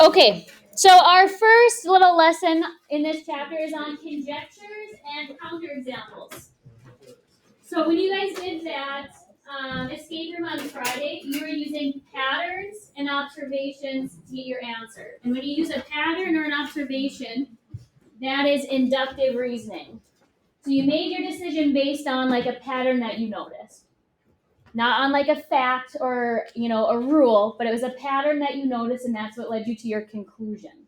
Okay, so our first little lesson in this chapter is on conjectures and counterexamples. So when you guys did that escape room on Friday, you were using patterns and observations to get your answer. And when you use a pattern or an observation, that is inductive reasoning. So you made your decision based on like a pattern that you noticed. Not on like a fact or, a rule, but it was a pattern that you noticed and that's what led you to your conclusion.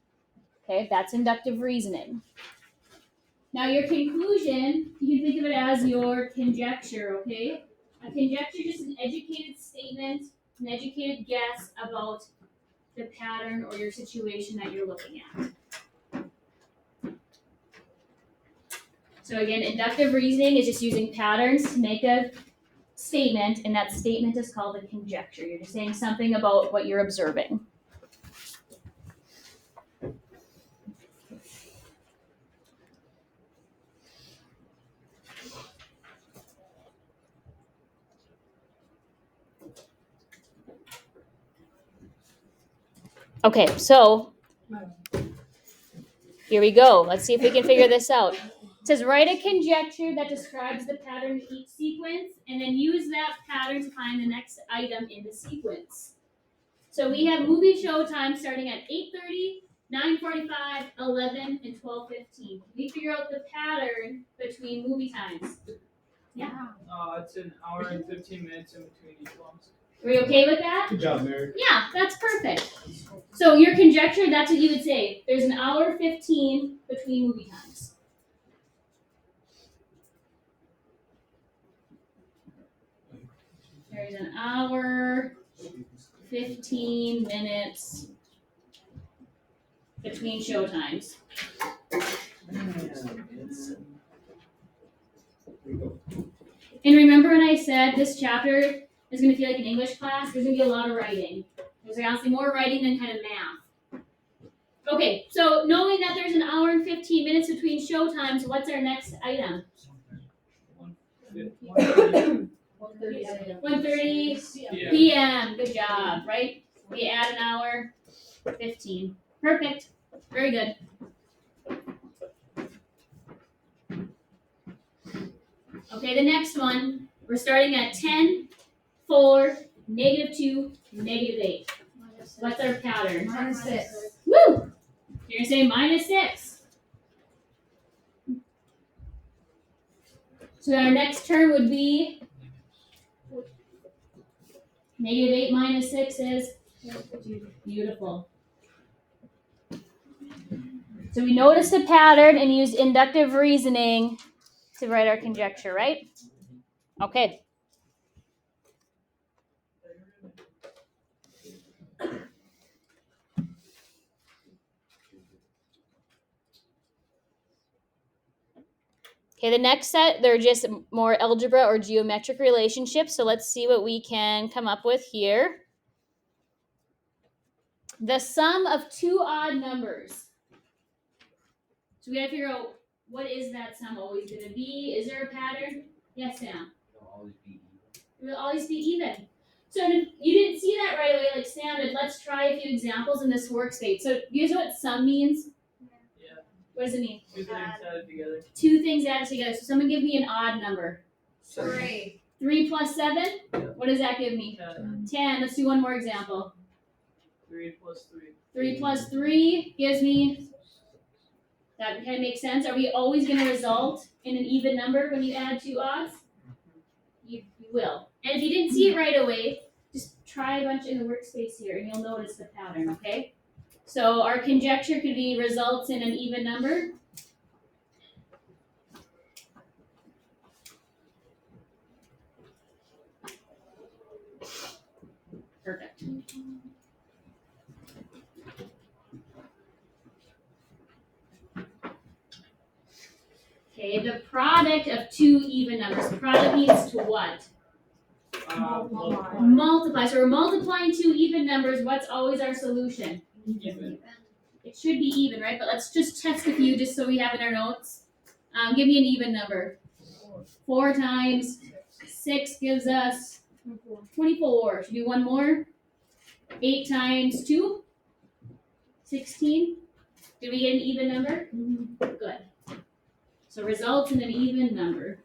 Okay, that's inductive reasoning. Now your conclusion, you can think of it as your conjecture, okay? A conjecture is just an educated statement, an educated guess about the pattern or your situation that you're looking at. So again, inductive reasoning is just using patterns to make a statement, and that statement is called a conjecture. You're just saying something about what you're observing. Okay, so here we go. Let's see if we can figure this out. It says write a conjecture that describes the pattern of each sequence, and then use that pattern to find the next item in the sequence. So we have movie show time starting at 8:30, 9:45, 11, and 12:15. We figure out the pattern between movie times. Yeah. It's an hour and 15 minutes in between each one. Are we okay with that? Good job, Mary. Yeah, that's perfect. So your conjecture, that's what you would say. There's an hour 15 between movie times. There's an hour 15 minutes between show times. And remember when I said this chapter is going to feel like an English class? There's going to be a lot of writing. There's honestly more writing than kind of math. Okay, so knowing that there's an hour and 15 minutes between show times, what's our next item? 1:30 p.m. Good job, right? We add an hour, 15. Perfect. Very good. Okay, the next one, we're starting at 10, 4, -2, -8. What's our pattern? -6. Woo! You're going to say -6. So our next term would be -8 minus 6 is beautiful. So we noticed a pattern and used inductive reasoning to write our conjecture, right? Okay. Okay, the next set, they're just more algebra or geometric relationships. So let's see what we can come up with here. The sum of two odd numbers. So we got to figure out, what is that sum always going to be? Is there a pattern? Yes, Sam? It'll always be even. It will always be even. So if you didn't see that right away like Sam did, let's try a few examples in this workspace. So you guys know what sum means? Yeah. What does it mean? Two things added together. Two things added together. So someone give me an odd number. 3. 3 plus 7? What does that give me? 10. Let's do one more example. 3 plus 3. 3 plus 3 gives me, that kind of makes sense. Are we always going to result in an even number when you add two odds? You will. And if you didn't see it right away, just try a bunch in the workspace here and you'll notice the pattern, okay? So our conjecture could be results in an even number. Perfect. Okay, the product of two even numbers. Product means to what? Multiply. So we're multiplying two even numbers. What's always our solution? Even. It should be even, right? But let's just test a few just so we have in our notes. Give me an even number. 4 times 6 gives us 24. Should we do one more? 8 times 2? 16. Did we get an even number? Good. So results in an even number.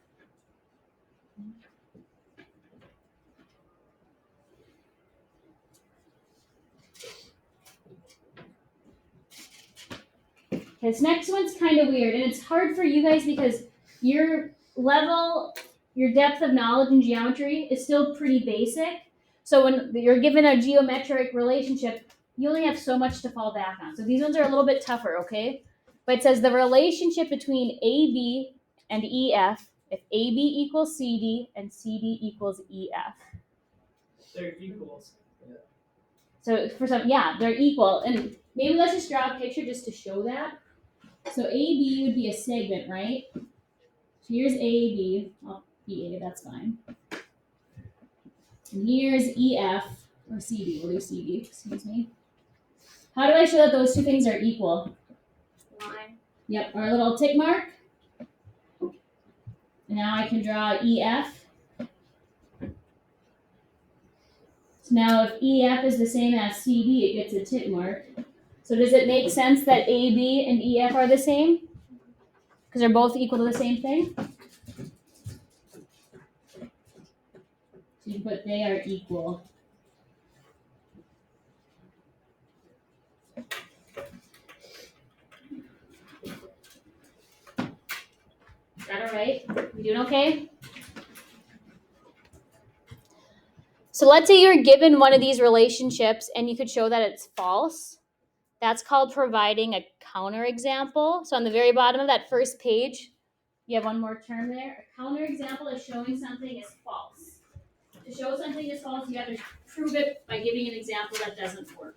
This next one's kind of weird, and it's hard for you guys because your depth of knowledge in geometry is still pretty basic. So when you're given a geometric relationship, you only have so much to fall back on. So these ones are a little bit tougher, okay? But it says the relationship between AB and EF, if AB equals CD and CD equals EF. They're equals. So for some, yeah, they're equal. And maybe let's just draw a picture just to show that. So AB would be a segment, right? So here's AB. Oh, EA, that's fine. And here's EF, or CD. We'll do CD, excuse me. How do I show that those two things are equal? Line. Yep, our little tick mark. And now I can draw EF. So now if EF is the same as CD, it gets a tick mark. So does it make sense that AB and EF are the same? Because they're both equal to the same thing? So you put they are equal. Is that all right? You doing okay? So let's say you're given one of these relationships and you could show that it's false. That's called providing a counterexample. So on the very bottom of that first page, you have one more term there. A counterexample is showing something is false. To show something is false, you have to prove it by giving an example that doesn't work.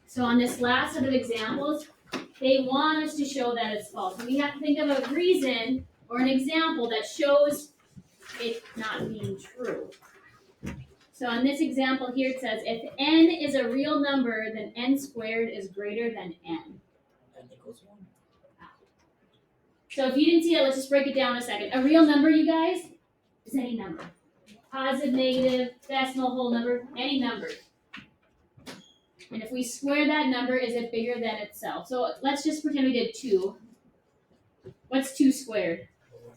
So on this last set of examples, they want us to show that it's false. And we have to think of a reason or an example that shows it not being true. So on this example here, it says, if n is a real number, then n squared is greater than n. N equals 1. So if you didn't see that, let's just break it down a second. A real number, you guys, is any number. Positive, negative, decimal, whole number, any number. And if we square that number, is it bigger than itself? So let's just pretend we did 2. What's 2 squared?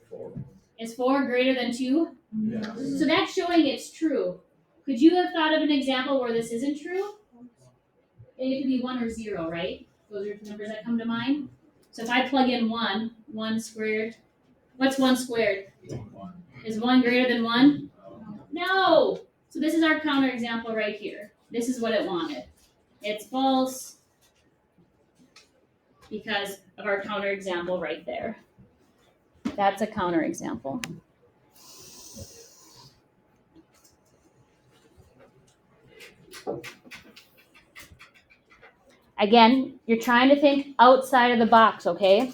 4. Is 4 greater than 2? Yeah. So that's showing it's true. Could you have thought of an example where this isn't true? It could be 1 or 0, right? Those are the numbers that come to mind. So if I plug in 1 squared, what's 1 squared? 1. Is 1 greater than 1? No! So this is our counterexample right here. This is what it wanted. It's false because of our counterexample right there. That's a counterexample. Again, you're trying to think outside of the box, okay?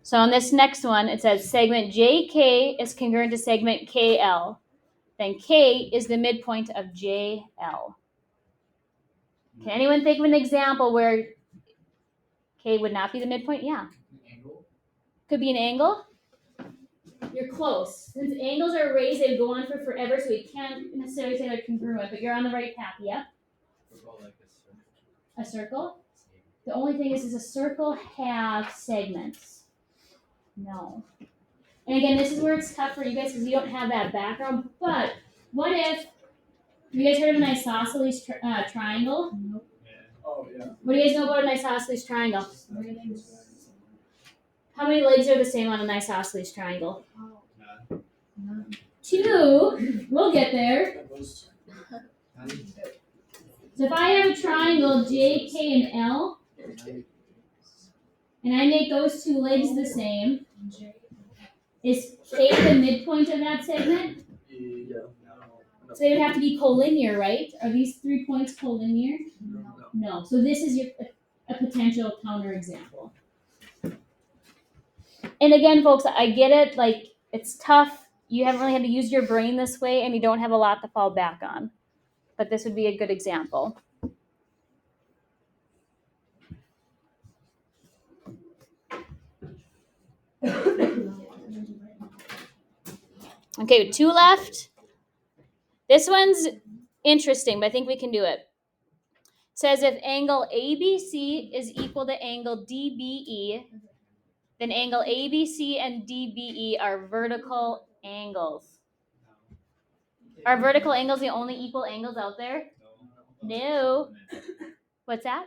So on this next one, it says segment JK is congruent to segment KL. Then K is the midpoint of JL. Can anyone think of an example where K would not be the midpoint? Yeah. Angle. Could be an angle. You're close. Since angles are raised, they go on for forever, so we can't necessarily say they're congruent, but you're on the right path. Yep. What about like A circle. The only thing is, does a circle have segments? No. And again, this is where it's tough for you guys because you don't have that background. But what if you guys heard of an isosceles triangle? Nope. Yeah. Oh yeah. What do you guys know about an isosceles triangle? How many legs are the same on an isosceles triangle? None. 2. We'll get there. None. So if I have a triangle J, K, and L, and I make those 2 legs the same, is K the midpoint of that segment? Yeah. So they would have to be collinear, right? Are these 3 points collinear? No. So this is a potential counterexample. And again, folks, I get it. Like, it's tough. You haven't really had to use your brain this way, and you don't have a lot to fall back on. But this would be a good example. Okay, 2 left. This one's interesting, but I think we can do it. It says if angle ABC is equal to angle DBE, then angle ABC and DBE are vertical angles. Are vertical angles the only equal angles out there? No. What's that?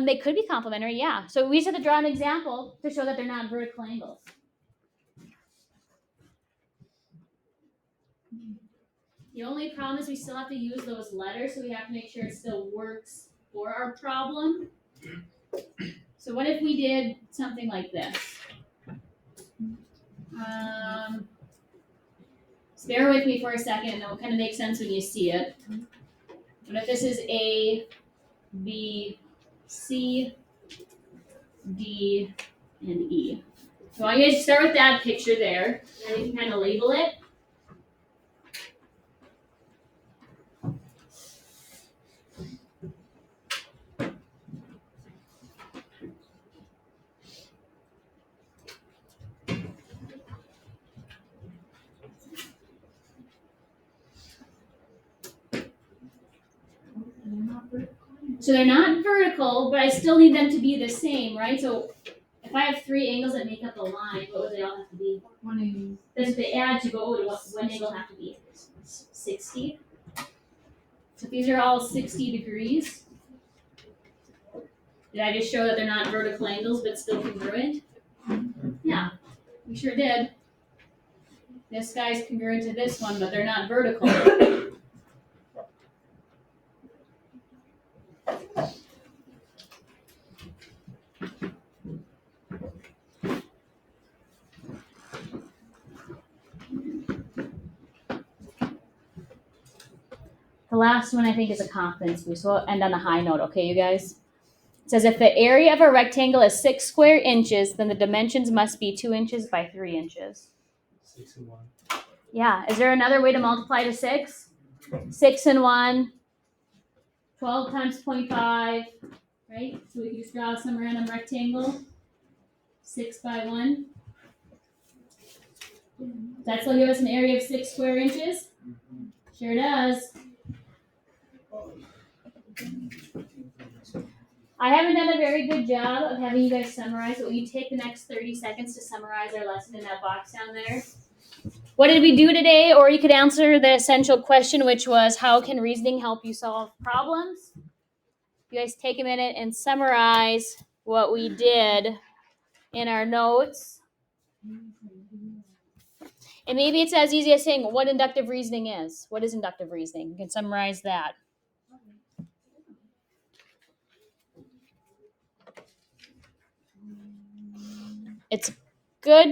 They could be complementary, yeah. So we just have to draw an example to show that they're not vertical angles. The only problem is we still have to use those letters, so we have to make sure it still works for our problem. So what if we did something like this? So bear with me for a second, and it'll kind of make sense when you see it. What if this is A, B, C, D, and E? So I want you guys to start with that picture there, and then you can kind of label it. So they're not vertical, but I still need them to be the same, right? So if I have 3 angles that make up a line, what would they all have to be? 180. Then if they add to go, what angle have to be? 60. So if these are all 60 degrees, did I just show that they're not vertical angles but still congruent? Yeah, we sure did. This guy's congruent to this one, but they're not vertical. The last one I think is a confidence boost. So we'll end on a high note, okay, you guys? It says if the area of a rectangle is 6 square inches, then the dimensions must be 2 inches by 3 inches. 6 and 1. Yeah, is there another way to multiply to 6? 6 and 1, 12 times 0.5, right? So we can just draw some random rectangle. 6 by 1. Does that still give us an area of 6 square inches? Sure does. I haven't done a very good job of having you guys summarize, but will you take the next 30 seconds to summarize our lesson in that box down there? What did we do today? Or you could answer the essential question, which was, how can reasoning help you solve problems? You guys take a minute and summarize what we did in our notes. And maybe it's as easy as saying what inductive reasoning is. What is inductive reasoning? You can summarize that. It's good